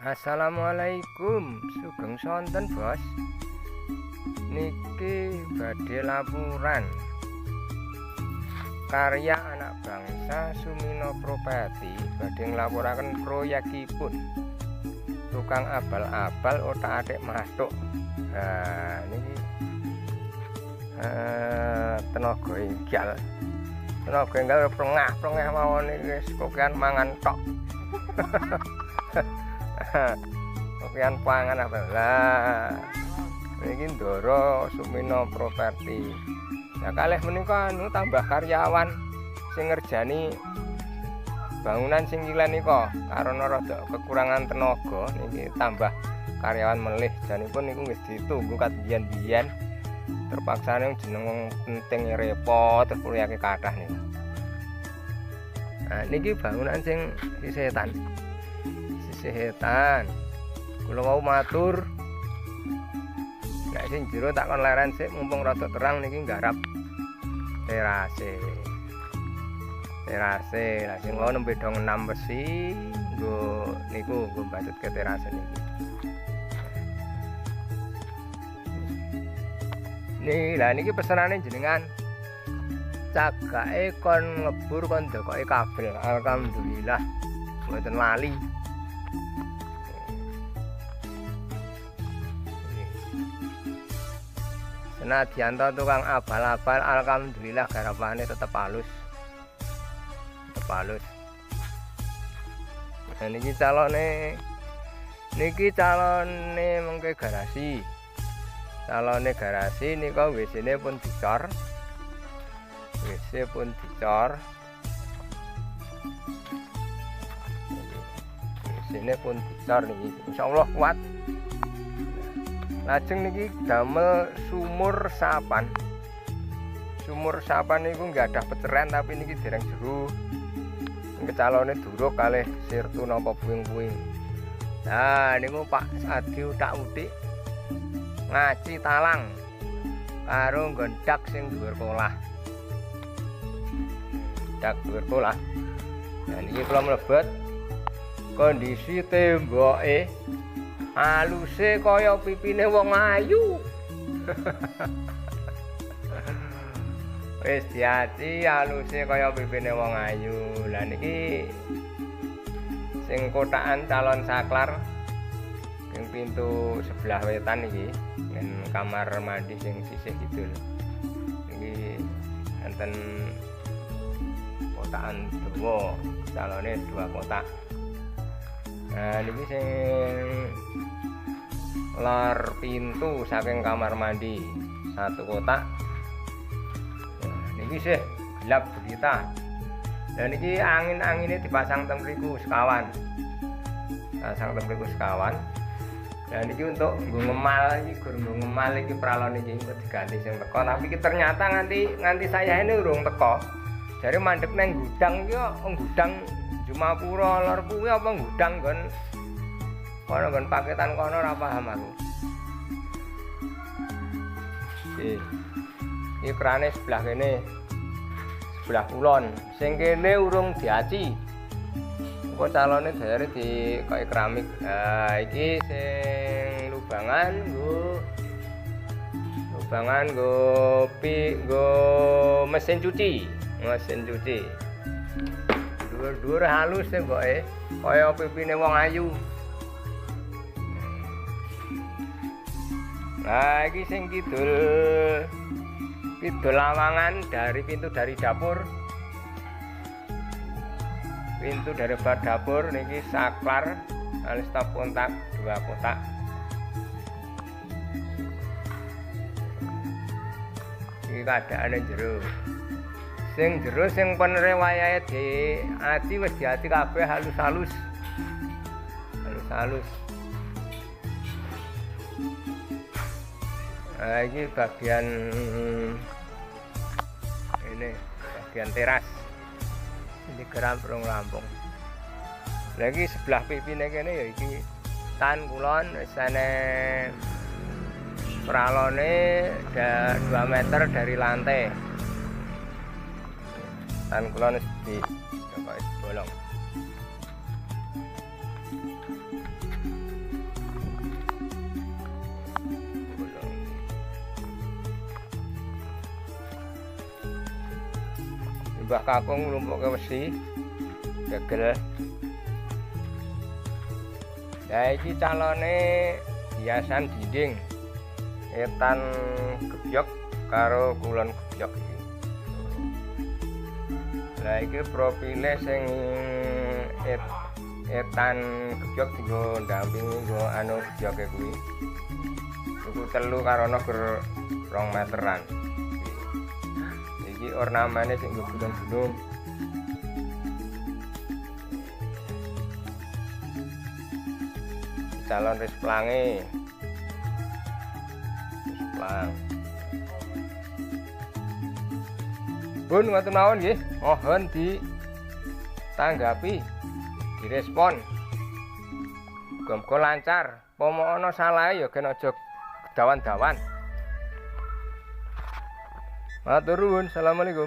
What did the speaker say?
Assalamualaikum, sugeng sonten bos. Niki badhe laporan karya anak bangsa Sumino Propati badhe nglaporaken proyekipun tukang abal-abal otak-atik matuk. Nah niki tenaga enggal prengah mawon iki wis kokean mangan tok. Kokean pangan apa lah ini Ndoro Sumino Properti. Nah kalih menika tambah karyawan sing ngerjani bangunan sing kilen nika karena rada kekurangan tenaga niki tambah karyawan melih janipun niku wis ditunggu kat biyen-biyen terpaksane jeneng penting repot terus proyeke kathah niku. Nah niki bangunan sing sisetan kula mau matur nek sing jero tak kon leren sik mumpung rada terang niki nggarap terase lah sing mau nembe dong 6 besi nggo niku nggo mbatut ke terase niki pesenane jenengan cagake kon ngebur kon ndekoki kabel. Alhamdulillah mboten lali. Senadyan tukang abal-abal alhamdulillah garapane tetep halus. Nah niki calone mengke garasi. Calone garasi nika WC-ne pun dicor. WC-ne pun dicor niki. Insyaallah kuat. Lajeng niki damel sumur sapan niku nggak ada peceran tapi niki dereng jero kecalone duruk kalih sirtu napa puing-puing. Nah niku Pak Adi utak-utik ngaci talang karo nggondak sing dhuwur kolah. Nah niki kula mlebet kondisi temboke haluse kaya pipine wong ayu. Wis diati haluse kaya pipine wong ayu. Lah niki sing kotakan calon saklar ing pintu sebelah wetan iki dan kamar mandi sing sisih kidul. Iki enten kotakan dawa, calone 2 kotak. Nah niki sing lor pintu saking kamar mandi 1 kotak. Nah, niki sih gelap gulita. Dan niki angin-angine dipasang teng mriku sekawan. Dan niki untuk nggo ngemal iki gurung ngemal iki pralon iki diganti sing teko tapi iki ternyata nganti saya ini urung teko. Jare mandek nang gudang iki gudang Jumapura lor kuwi apa gudang kono paketan kono ora paham aku. Iki krane sebelah kene. Sebelah kulon. Sing kene urung diaci. Engko calone dayare dikoki keramik. Nah, iki sing lubangan nggo mesin cuci. Dhuwur halus temboke kaya pipine wong ayu. Nah iki sing kidul lawangan dari pintu dari dapur. Pintu dari dapur niki saklar alis stop kontak 2 kotak. Iki keadaane jero. Sing penere wayahe diaci wis diaci kabeh halus. Nah, ini bagian teras. Ini geram rampung. Lagi sebelah pipine kene ya iki tan kulon isane pralone 2 meter dari lantai. Tan kulon di bolong. Mbah kakung nglumpukke wesi gegel. Nah iki calone hiasan dinding etan gebyok karo kulon gebyok iki. Lah iki profile sing etan gebyok dienggo ndampingi nggo anu gebyoke kuwi. Iku telu karono ger 2 meteran. Iki ornamene sing nggo gunung-gunung. Calon ris plange. Ris plang. Bun ngoten mawon nggih, mohon ditanggapi, direspon. Muga-muga lancar. Pomo ana salahe ya gen aja dawan-dawan. Matur nuwun, assalamualaikum.